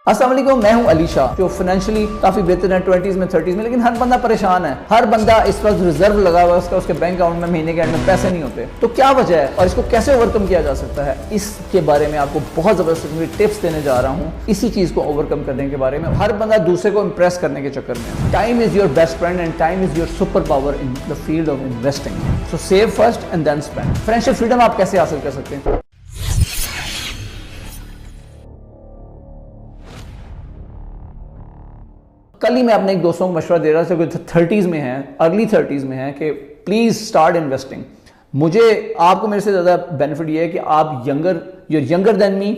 अस्सलाम वालेकुम, मैं हूं अली शाह जो फाइनेंशियली काफी बेहतर है 20s में 30s में, लेकिन हर बंदा परेशान है। हर बंदा इस वक्त रिजर्व लगा हुआ है, उसके बैंक अकाउंट में महीने के एंड में पैसे नहीं होते। तो क्या वजह है और इसको कैसे ओवरकम किया जा सकता है, इसके बारे में आपको बहुत जबरदस्त टिप्स देने जा रहा हूँ। इसी चीज को ओवरकम करने के बारे में। हर बंदा दूसरे को इंप्रेस करने के चक्कर में। Time is your best friend and time is your super power in the field of investing. So save first and then spend. Financial freedom आप कैसे हासिल कर सकते हैं? कल ही मैं अपने एक दोस्तों को मशवरा दे रहा था जो 30s में है, अर्ली 30s में है, कि प्लीज स्टार्ट इन्वेस्टिंग। मुझे आपको मेरे से ज़्यादा बेनिफिट ये है कि आप younger than me.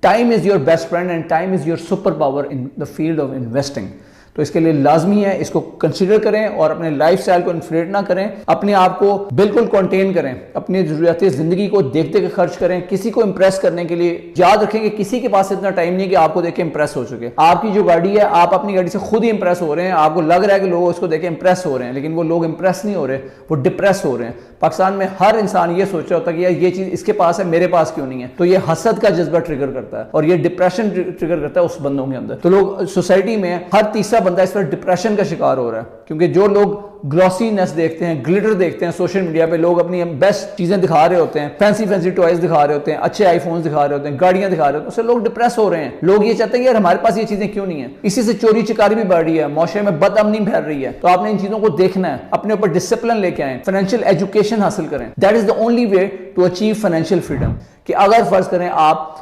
Time is your best friend and time is your super power in the field of investing. तो इसके लिए लाजमी है इसको कंसीडर करें और अपने लाइफस्टाइल को इन्फ्लेट ना करें, अपने आप को बिल्कुल कंटेन करें, अपनी ज़रूरियात ज़िंदगी को देखते के खर्च करें। किसी को इंप्रेस करने के लिए याद रखें कि किसी के पास इतना टाइम नहीं है कि आपको देख के इंप्रेस हो सके। आपकी जो गाड़ी है, आप अपनी गाड़ी से खुद ही इंप्रेस हो रहे हैं। आपको लग रहा है कि लोग उसको देख के इंप्रेस हो रहे हैं, लेकिन वो लोग इंप्रेस नहीं हो रहे, वो डिप्रेस हो रहे हैं। पाकिस्तान में हर इंसान ये सोच रहा होता है कि यार ये चीज़ इसके पास है, मेरे पास क्यों नहीं है। तो ये हसद का जज्बा ट्रिगर करता है और ये डिप्रेशन ट्रिगर करता है उस बंदों के अंदर। तो लोग सोसाइटी में हर तीसरा बंदा इस पर डिप्रेशन का शिकार हो रहा है, क्योंकि जो लोग ग्लॉसीनेस देखते हैं, ग्लिटर देखते हैं सोशल मीडिया पे, लोग अपनी बेस्ट चीजें दिखा रहे होते हैं, फैंसी टॉयज दिखा रहे होते हैं, अच्छे आईफोन्स दिखा रहे होते हैं, गाड़ियां दिखा रहे होते हैं, उससे लोग डिप्रेस हो रहे हैं। लोग ये चाहते हैं कि यार हमारे पास ये चीजें क्यों नहीं है। इसी से चोरी चिकारी भी बढ़ रही है, माशरे में बदअमनी फैल रही है। तो आपने इन चीजों को देखना है, अपने ऊपर डिसिप्लिन लेके आए, फाइनेंशियल एजुकेशन हासिल करें। That is the only way to achieve financial freedom. कि अगर फर्ज करें आप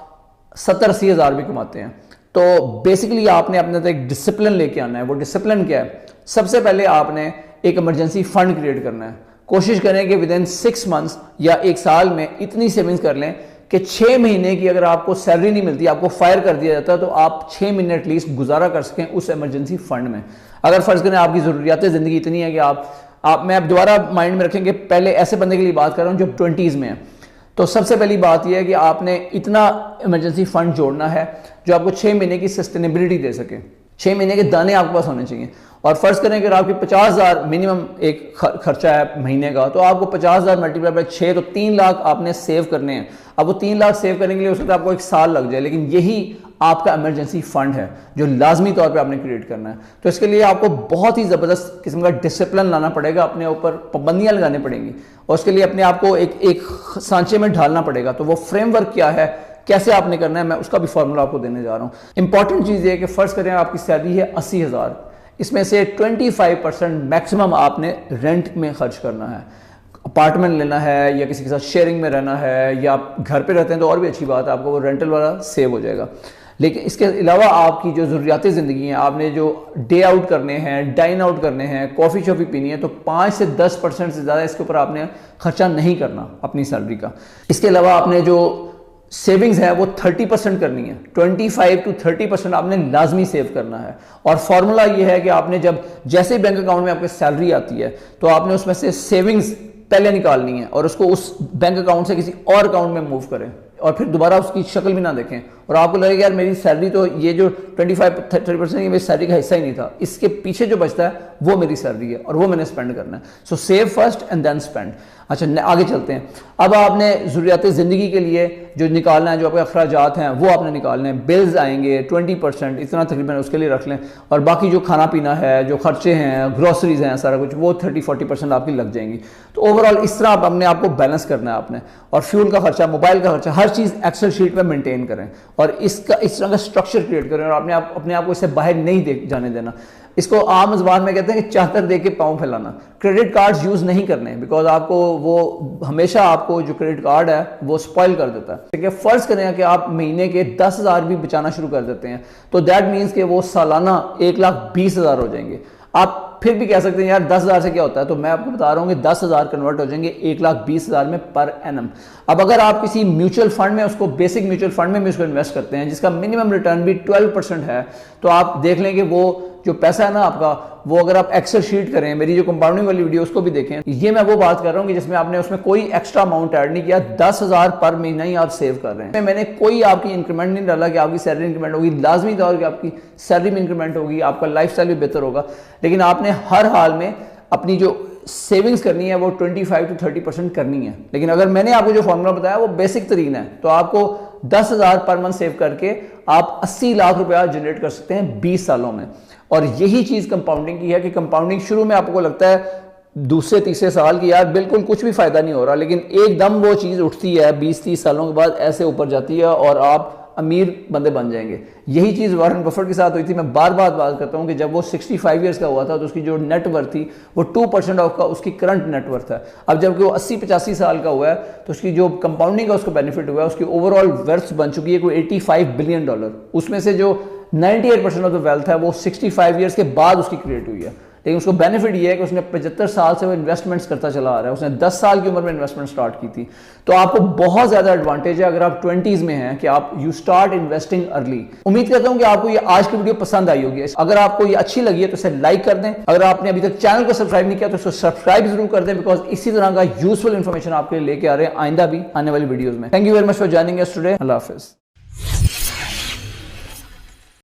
70-80 हज़ार भी कमाते हैं, तो बेसिकली आपने अपने तक एक डिसिप्लिन लेके आना है। वो डिसिप्लिन क्या है? सबसे पहले आपने एक इमरजेंसी फंड क्रिएट करना है। कोशिश करें कि विद इन 6 मंथ्स या 1 साल में इतनी सेविंग्स कर लें कि 6 महीने की अगर आपको सैलरी नहीं मिलती, आपको फायर कर दिया जाता है, तो आप 6 महीने एटलीस्ट गुजारा कर सकें उस इमरजेंसी फंड में। अगर फर्ज करें आपकी ज़रूरियात ज़िंदगी इतनी है कि मैं अब दोबारा माइंड में रखेंगे, पहले ऐसे बंदे के लिए बात कर रहा हूँ जो 20s में है। तो सबसे पहली बात यह है कि आपने इतना इमरजेंसी फंड जोड़ना है जो आपको 6 महीने की सस्टेनेबिलिटी दे सके। 6 महीने के दाने आपके पास होने चाहिए। और फर्ज करें कि आपकी 50,000 मिनिमम एक खर्चा है महीने का, तो आपको 50,000 मल्टीप्लाई बाय 6, तो 3 लाख आपने सेव करने हैं। अब वो 3 लाख सेव करने के लिए हो सकता है आपको 1 साल लग जाए, लेकिन यही आपका इमरजेंसी फंड है जो लाजमी तौर पे आपने क्रिएट करना है। तो इसके लिए आपको बहुत ही ज़बरदस्त किस्म का डिसिप्लिन लाना पड़ेगा, अपने ऊपर पाबंदियां लगानी पड़ेंगी और उसके लिए अपने आप को एक सांचे में ढालना पड़ेगा। तो वो फ्रेमवर्क क्या है, कैसे आपने करना है, मैं उसका भी फॉर्मूला आपको देने जा रहा हूँ। इंपॉर्टेंट चीज़ ये है कि फ़र्ज़ करें आपकी सैलरी है 80,000, इसमें से 25% मैक्सिमम आपने रेंट में खर्च करना है। अपार्टमेंट लेना है या किसी के साथ शेयरिंग में रहना है, या आप घर पे रहते हैं तो और भी अच्छी बात है, आपको वो रेंटल वाला सेव हो जाएगा। लेकिन इसके अलावा आपकी जो ज़रूरियात ज़िंदगी हैं, आपने जो डे आउट करने हैं, डाइन आउट करने हैं, कॉफ़ी शॉफ़ी पीनी है, तो 5 से 10% से ज़्यादा इसके ऊपर आपने खर्चा नहीं करना अपनी सैलरी का। इसके अलावा आपने जो सेविंग्स है वो 30% करनी है। 25 to 30% आपने लाजमी सेव करना है। और फॉर्मूला ये है कि आपने जैसे ही बैंक अकाउंट में आपके सैलरी आती है, तो आपने उसमें से सेविंग्स पहले निकालनी है और उसको उस बैंक अकाउंट से किसी और अकाउंट में मूव करें और फिर दोबारा उसकी शक्ल भी ना देखें। और आपको लगेगा यार मेरी सैलरी तो ये जो 25-30% ये मेरी सैलरी का हिस्सा ही नहीं था, इसके पीछे जो बचता है वो मेरी सैलरी है और वो मैंने स्पेंड करना है। So save first and then spend. अच्छा, आगे चलते हैं। अब आपने ज़रूरियात ज़िंदगी के लिए जो निकालना है, जो आपके अखराजात हैं वो आपने निकालने हैं। बिल्स आएंगे 20%, इतना तकरीबन उसके लिए रख लें। और बाकी जो खाना पीना है, जो खर्चे हैं, ग्रोसरीज हैं, सारा कुछ, वो 30-40% आपकी लग जाएंगी। तो ओवरऑल इस तरह आप अपने आप को बैलेंस करना है आपने। और फ्यूल का खर्चा, मोबाइल का खर्चा, हर चीज़ एक्सेल शीट में मेंटेन करें और इस तरह का स्ट्रक्चर क्रिएट करें और अपने आप को इससे बाहर नहीं जाने देना। इसको आम ज़बान में कहते हैं कि चादर दे के पाँव फैलाना। क्रेडिट कार्ड्स यूज़ नहीं करने, बिकॉज आपको वो हमेशा आपको जो क्रेडिट कार्ड है वो स्पॉइल कर देता है। ठीक है, फ़र्ज़ करें कि आप महीने के 10,000 भी बचाना शुरू कर देते हैं, तो दैट मीन्स कि वो सालाना 1,20,000 हो जाएंगे। आप फिर भी कह सकते हैं यार 10,000 से क्या होता है, तो मैं आपको बता रहा हूँ कि 10,000 कन्वर्ट हो जाएंगे 1,20,000 में पर एनम। अब अगर आप किसी म्यूचुअल फंड में, उसको बेसिक म्यूचुअल फंड में भी उसको इन्वेस्ट करते हैं जिसका मिनिमम रिटर्न भी 12% है, तो आप देख लें कि वो जो पैसा है ना आपका, वो अगर आप एक्सेल शीट करें, मेरी जो कंपाउंडिंग वाली वीडियो उसको भी देखें, ये मैं वो बात कर रहा हूँ कि जिसमें आपने उसमें कोई एक्स्ट्रा अमाउंट ऐड नहीं किया, 10,000 पर महीना ही आप सेव कर रहे हैं। मैंने कोई आपकी इंक्रीमेंट नहीं डाला कि आपकी सैलरी इंक्रीमेंट होगी। लाजमी तौर पर आपकी सैलरी में इंक्रीमेंट होगी, आपका लाइफस्टाइल भी बेहतर होगा, लेकिन आपने हर हाल में अपनी जो सेविंग्स करनी है वो 25 to 30% करनी है। लेकिन अगर मैंने आपको जो फॉर्मूला बताया वो बेसिक तरीन है, तो आपको 10,000 पर मंथ सेव करके आप 80 लाख रुपया जनरेट कर सकते हैं 20 सालों में। और यही चीज कंपाउंडिंग की है कि कंपाउंडिंग शुरू में आपको लगता है दूसरे तीसरे साल की यार बिल्कुल कुछ भी फायदा नहीं हो रहा, लेकिन एकदम वो चीज उठती है 20-30 सालों के बाद ऐसे ऊपर जाती है और आप अमीर बंदे बन जाएंगे। यही चीज वॉरेन बफेट के साथ हुई थी। मैं बार बार बात करता हूं कि जब वो 65 ईयर्स का हुआ था तो उसकी जो नेटवर्थ थी वो 2% ऑफ का उसकी करंट नेटवर्थ है। अब जबकि वो 80-85 साल का हुआ है तो उसकी जो कंपाउंडिंग का उसको बेनिफिट हुआ है, उसकी ओवरऑल वेल्थ बन चुकी है कोई $85 बिलियन। उसमें से जो 98% ऑफ द वेल्थ है वो 65 ईयर्स के बाद उसकी क्रिएट हुई है। लेकिन उसको बेनिफिट ये है कि उसने 75 साल से वो इन्वेस्टमेंट्स करता चला आ रहा है। उसने 10 साल की उम्र में इन्वेस्टमेंट स्टार्ट की थी। तो आपको बहुत ज्यादा एडवांटेज है अगर आप 20s में हैं कि आप यू स्टार्ट इन्वेस्टिंग अर्ली। उम्मीद करता हूं कि आपको ये आज की वीडियो पसंद आई होगी। अगर आपको ये अच्छी लगी है तो इसे लाइक कर दें। अगर आपने अभी तक चैनल को सब्सक्राइब नहीं किया तो इसको सब्सक्राइब जरूर कर दें, बिकॉज इसी तरह का यूजफुल इन्फॉर्मेशन आपके लिए लेके आ रहे हैं आइंदा भी आने वाली वीडियोज में। Thank you very much for joining us today. Allah Hafiz.